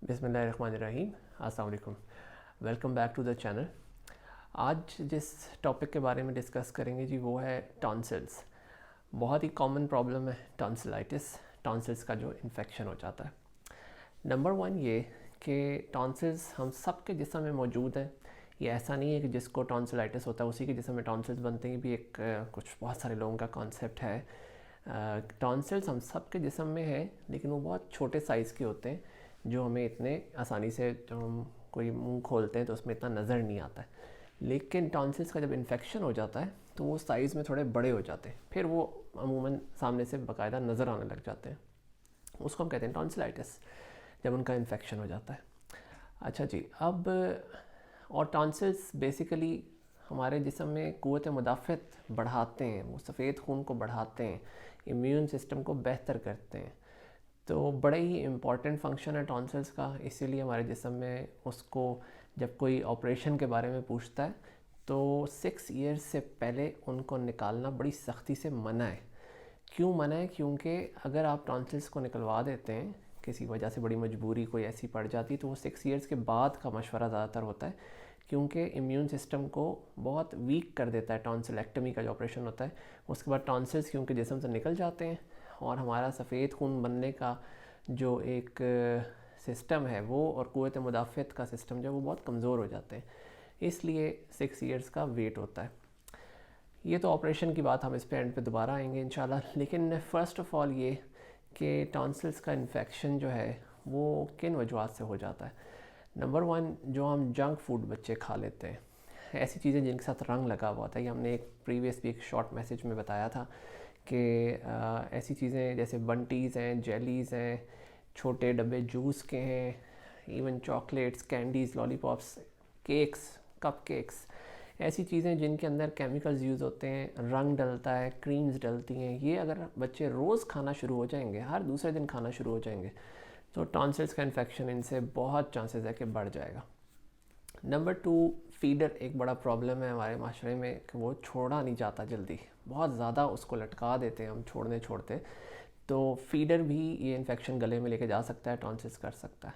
बिस्मिल्लाहिर्रहमानिर्रहीम। अस्सलाम वालेकुम। Welcome back to the channel. आज जिस टॉपिक के बारे में डिस्कस करेंगे जी वो है टॉन्सिल्स। बहुत ही कॉमन प्रॉब्लम है टॉन्सिलाइटिस, टॉन्सिल्स का जो इन्फेक्शन हो जाता है। नंबर वन ये कि टॉन्सिल्स हम सब के जिस्म में मौजूद हैं। ये ऐसा नहीं है कि जिसको टॉन्सिलाइटिस होता है उसी के जिस्म में टॉन्सिल्स बनते हैं। ये भी एक कुछ बहुत सारे लोगों का कॉन्सेप्ट है। टॉन्सिल्स हम सब के जिस्म में है, लेकिन वो बहुत छोटे साइज़ के होते हैं जो हमें इतने आसानी से, जो हम कोई मुंह खोलते हैं तो उसमें इतना नज़र नहीं आता है। लेकिन टॉन्सिल्स का जब इन्फेक्शन हो जाता है तो वो साइज़ में थोड़े बड़े हो जाते हैं, फिर वो अमूमन सामने से बाकायदा नज़र आने लग जाते हैं। उसको हम कहते हैं टॉन्सिलाइटिस, जब उनका इन्फेक्शन हो जाता है। अच्छा जी, अब और टॉन्सिल्स बेसिकली हमारे जिस्म में क़ुव्वत मुदाफ़त बढ़ाते हैं, वो सफ़ेद खून को बढ़ाते हैं, इम्यून सिस्टम को बेहतर करते हैं। तो बड़े ही इम्पॉर्टेंट फंक्शन है टॉन्सिल्स का, इसीलिए हमारे जिस्म में उसको जब कोई ऑपरेशन के बारे में पूछता है तो 6 ईयर्स से पहले उनको निकालना बड़ी सख्ती से मना है। क्यों मना है? क्योंकि अगर आप टॉन्सिल्स को निकलवा देते हैं, किसी वजह से बड़ी मजबूरी कोई ऐसी पड़ जाती, तो वो 6 ईयर्स के बाद का मशवरा ज़्यादातर होता है, क्योंकि इम्यून सिस्टम को बहुत वीक कर देता है टॉन्सिलेक्टमी का जो ऑपरेशन होता है। उसके बाद टॉन्सिल्स क्योंकि जिस्म से निकल जाते हैं और हमारा सफ़ेद खून बनने का जो एक सिस्टम है वो, और क़ुव्वत मुदाफ़त का सिस्टम जो वो बहुत कमज़ोर हो जाते हैं, इसलिए 6 ईयर्स का वेट होता है। ये तो ऑपरेशन की बात, हम इस पे एंड पे दोबारा आएंगे इंशाल्लाह। लेकिन फ़र्स्ट ऑफ़ ऑल ये कि टॉन्सिल्स का इन्फेक्शन जो है वो किन वजूहत से हो जाता है। नंबर वन, जो हम जंक फूड बच्चे खा लेते हैं, ऐसी चीज़ें जिनके साथ रंग लगा हुआ होता है। ये हमने एक प्रीवियस भी एक शॉर्ट मैसेज में बताया था कि ऐसी चीज़ें जैसे बंटीज़ हैं, जेलीज़ हैं, छोटे डब्बे जूस के हैं, even chocolates, candies, lollipops, cakes, cup cakes, ऐसी चीज़ें जिनके अंदर केमिकल्स यूज़ होते हैं, रंग डलता है, क्रीम्स डलती हैं, ये अगर बच्चे रोज़ खाना शुरू हो जाएंगे, हर दूसरे दिन खाना शुरू हो जाएंगे, तो टॉन्सिल्स का इन्फेक्शन इनसे बहुत चांसेस है कि बढ़ जाएगा। नंबर टू, फीडर एक बड़ा प्रॉब्लम है हमारे माशरे में कि वो छोड़ा नहीं जाता जल्दी, बहुत ज़्यादा उसको लटका देते हैं हम छोड़ते, तो फीडर भी ये इन्फेक्शन गले में लेके जा सकता है, टॉन्सिल्स कर सकता है।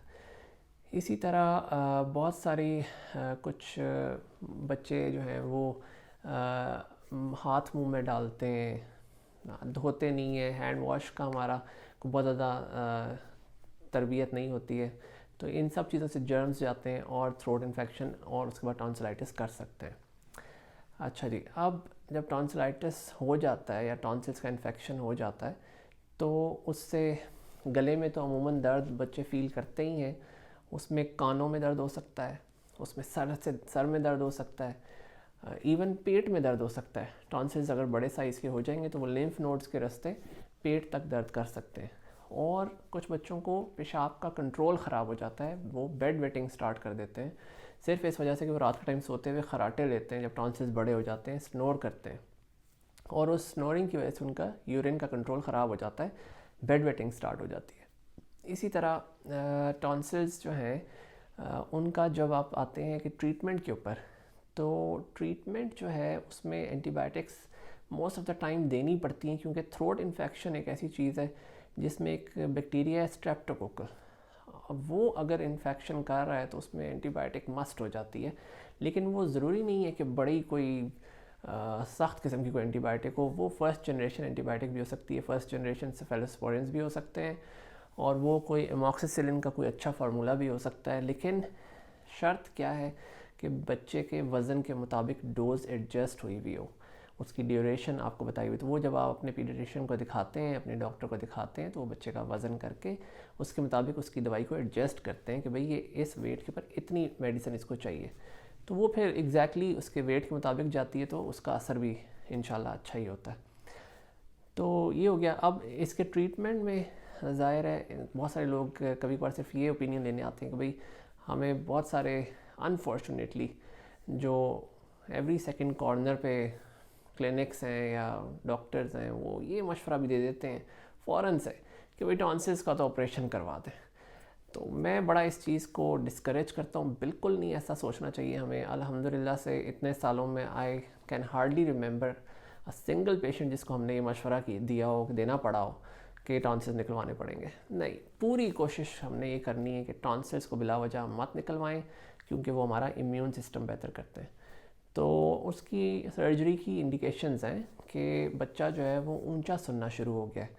इसी तरह बहुत सारी कुछ बच्चे जो हैं वो हाथ मुंह में डालते हैं, धोते नहीं है, हैंड वॉश का हमारा बहुत ज़्यादा तरबियत नहीं होती है, तो इन सब चीज़ों से जर्म्स जाते हैं और थ्रोट इन्फेक्शन और उसके बाद टॉन्सिलाइटिस कर सकते हैं। अच्छा जी, अब जब टॉन्सिलाइटिस हो जाता है या टॉन्सिल्स का इन्फेक्शन हो जाता है तो उससे गले में तो अमूमन दर्द बच्चे फ़ील करते ही हैं, उसमें कानों में दर्द हो सकता है, उसमें सर में दर्द हो सकता है, इवन पेट में दर्द हो सकता है। टॉन्सिल्स अगर बड़े साइज़ के हो जाएंगे तो वो लिम्फ नोड्स के रास्ते पेट तक दर्द कर सकते हैं। और कुछ बच्चों को पेशाब का कंट्रोल ख़राब हो जाता है, वो बेड वेटिंग स्टार्ट कर देते हैं, सिर्फ इस वजह से कि वो रात के टाइम सोते हुए खराटे लेते हैं, जब टॉन्सिल्स बड़े हो जाते हैं स्नोर करते हैं, और उस स्नोरिंग की वजह से उनका यूरिन का कंट्रोल ख़राब हो जाता है, बेड वेटिंग स्टार्ट हो जाती है। इसी तरह टॉन्सिल्स जो हैं उनका जब आप आते हैं कि ट्रीटमेंट के ऊपर, तो ट्रीटमेंट जो है उसमें antibiotics most of the time देनी पड़ती हैं, क्योंकि थ्रोट इन्फेक्शन एक ऐसी चीज़ है जिसमें एक बैक्टीरिया है स्ट्रेप्टोकोकल, वो अगर इन्फेक्शन कर रहा है तो उसमें एंटीबायोटिक मस्ट हो जाती है। लेकिन वो ज़रूरी नहीं है कि बड़ी कोई सख्त किस्म की कोई एंटीबायोटिक हो, वो फर्स्ट जनरेशन एंटीबायोटिक भी हो सकती है, फर्स्ट जनरेशन सेफेलोस्पोरिन्स भी हो सकते हैं, और वो कोई एमॉक्सिसिलिन का कोई अच्छा फार्मूला भी हो सकता है। लेकिन शर्त क्या है कि बच्चे के वज़न के मुताबिक डोज़ एडजस्ट हुई हुई हो, उसकी ड्यूरेशन आपको बताई हुई। तो वो जब आप अपने पीडियाट्रिशियन को दिखाते हैं, अपने डॉक्टर को दिखाते हैं, तो वो बच्चे का वज़न करके उसके मुताबिक उसकी दवाई को एडजस्ट करते हैं कि भाई ये इस वेट के ऊपर इतनी मेडिसिन इसको चाहिए, तो वो फिर एग्जैक्टली उसके वेट के मुताबिक जाती है, तो उसका असर भी इंशाल्लाह अच्छा ही होता है। तो ये हो गया। अब इसके ट्रीटमेंट में ज़ाहिर है बहुत सारे लोग कभी कभार सिर्फ ये ओपिनियन लेने आते हैं कि भाई हमें बहुत सारे अनफॉर्चुनेटली जो एवरी सेकंड कॉर्नर पे क्लिनिक्स हैं या डॉक्टर्स हैं, वो ये मशवरा भी दे देते हैं फ़ौरन से कि भाई टॉन्सिल्स का तो ऑपरेशन करवा दें। तो मैं बड़ा इस चीज़ को डिस्करेज करता हूँ, बिल्कुल नहीं ऐसा सोचना चाहिए हमें। अल्हम्दुलिल्लाह से इतने सालों में I can hardly remember a single patient जिसको हमने ये मशवरा दिया हो, देना पड़ा हो कि टॉन्सिल्स निकलवाने पड़ेंगे। नहीं, पूरी कोशिश हमने ये करनी है कि टॉन्सिल्स को बिला वजह मत निकलवाएं, क्योंकि वो हमारा इम्यून सिस्टम बेहतर करते हैं। तो उसकी सर्जरी की इंडिकेशंस हैं कि बच्चा जो है वो ऊंचा सुनना शुरू हो गया है।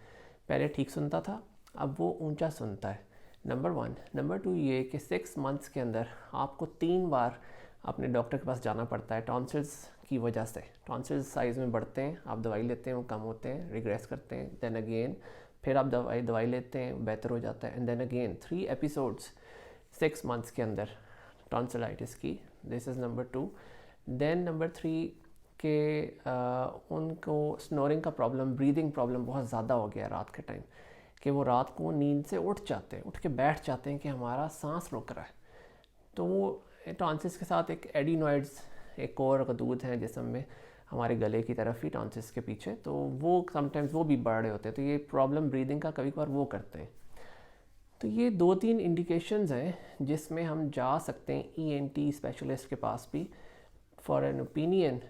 पहले ठीक सुनता था, अब वो ऊंचा सुनता है, नंबर 1। नंबर 2 ये कि 6 मंथ्स के अंदर आपको 3 बार अपने डॉक्टर के पास जाना पड़ता है टॉन्सिल्स की वजह से। टॉन्सिल्स साइज़ में बढ़ते हैं, आप दवाई लेते हैं, वो कम होते हैं, रिग्रेस करते हैं, देन अगेन फिर आप दवाई लेते हैं, बेहतर हो जाता है, and then again 3 episodes 6 months के अंदर टॉन्सिलाइटिस की। This is number 2। Then number 3 के उनको स्नोरिंग का प्रॉब्लम, ब्रीदिंग प्रॉब्लम बहुत ज़्यादा हो गया रात के टाइम, कि वो रात को नींद से उठ जाते हैं, उठ के बैठ जाते हैं कि हमारा सांस रुक रहा है। तो वो टॉन्सिल्स के साथ एक एडिनॉइड्स, एक और गदूद हैं जिस्म में हमारे गले की तरफ ही टॉन्सिल्स के पीछे, तो वो समटाइम्स वो भी बढ़ रहे होते हैं, तो ये प्रॉब्लम ब्रीदिंग का कभी कभार वो करते हैं। तो ये 2-3 इंडिकेशंस हैं जिसमें हम जा सकते हैं ENT स्पेशलिस्ट के पास भी फॉर एन ओपिनियन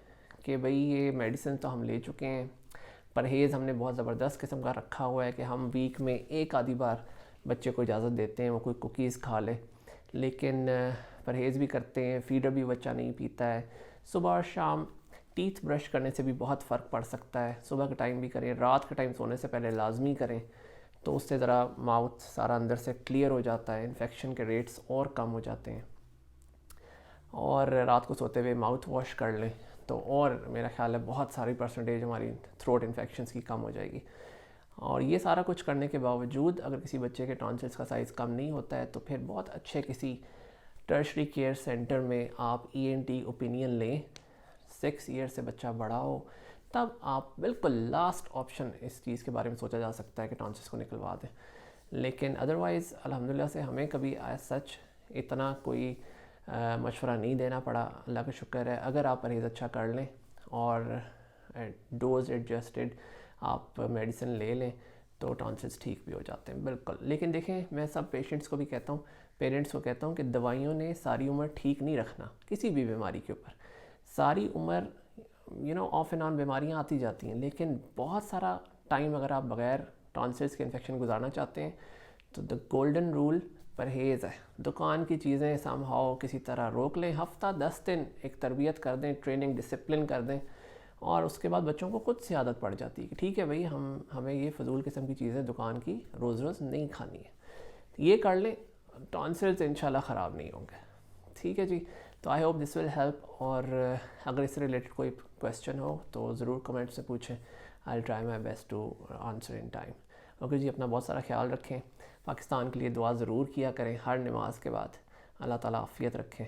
कि भाई ये मेडिसिन तो हम ले चुके हैं, परहेज़ हमने बहुत ज़बरदस्त किस्म का रखा हुआ है कि हम वीक में एक आधी बार बच्चे को इजाज़त देते हैं वो कोई कुकीज़ खा ले, लेकिन परहेज़ भी करते हैं, फीडर भी बच्चा नहीं पीता है, सुबह और शाम टीथ ब्रश करने से भी बहुत फ़र्क पड़ सकता है। सुबह के टाइम भी करें, रात के टाइम सोने से पहले लाजमी करें, तो उससे ज़रा माउथ सारा अंदर से क्लियर हो जाता है, इन्फेक्शन के रेट्स और कम हो जाते हैं। और रात को सोते हुए माउथ वॉश कर लें तो और मेरा ख्याल है बहुत सारी परसेंटेज हमारी थ्रोट इन्फेक्शंस की कम हो जाएगी। और ये सारा कुछ करने के बावजूद अगर किसी बच्चे के टॉन्सिल्स का साइज़ कम नहीं होता है तो फिर बहुत अच्छे किसी टर्शरी केयर सेंटर में आप ENT ओपिनियन लें। 6 ईयर से बच्चा बड़ा हो तब आप बिल्कुल लास्ट ऑप्शन इस चीज़ के बारे में सोचा जा सकता है कि टॉन्सिल्स को निकलवा दें। लेकिन अदरवाइज़ अल्हम्दुलिल्लाह से हमें कभी सच इतना कोई मशवरा नहीं देना पड़ा, अल्लाह का शुक्र है। अगर आप परहेज़ अच्छा कर लें और डोज एडजस्टेड आप मेडिसिन ले लें तो टॉन्सिल्स ठीक भी हो जाते हैं बिल्कुल। लेकिन देखें, मैं सब पेशेंट्स को भी कहता हूँ, पेरेंट्स को कहता हूँ कि दवाइयों ने सारी उम्र ठीक नहीं रखना किसी भी बीमारी के ऊपर। सारी उम्र ऑफ एंड ऑन बीमारियाँ आती जाती हैं, लेकिन बहुत सारा टाइम अगर आप बग़ैर टॉन्सिल्स के इन्फेक्शन गुजारना चाहते हैं तो द गोल्डन रूल परहेज़ है। दुकान की चीज़ें समहाउ किसी तरह रोक लें, हफ़्ता 10 दिन एक तरबियत कर दें, ट्रेनिंग डिसिप्लिन कर दें, और उसके बाद बच्चों को खुद से आदत पड़ जाती है कि ठीक है भाई, हमें ये फजूल किस्म की चीज़ें दुकान की रोज़ रोज़ नहीं खानी है। ये कर लें, टॉन्सिल्स इंशाल्लाह ख़राब नहीं होंगे। ठीक है जी, तो I hope this will help. और अगर इससे रिलेटेड कोई क्वेश्चन हो तो ज़रूर कमेंट से पूछें, I will try my best to answer in time. Okay ji, अपना बहुत सारा ख्याल रखें, पाकिस्तान के लिए दुआ ज़रूर किया करें हर नमाज के बाद। अल्लाह ताला आफ़ियत रखें।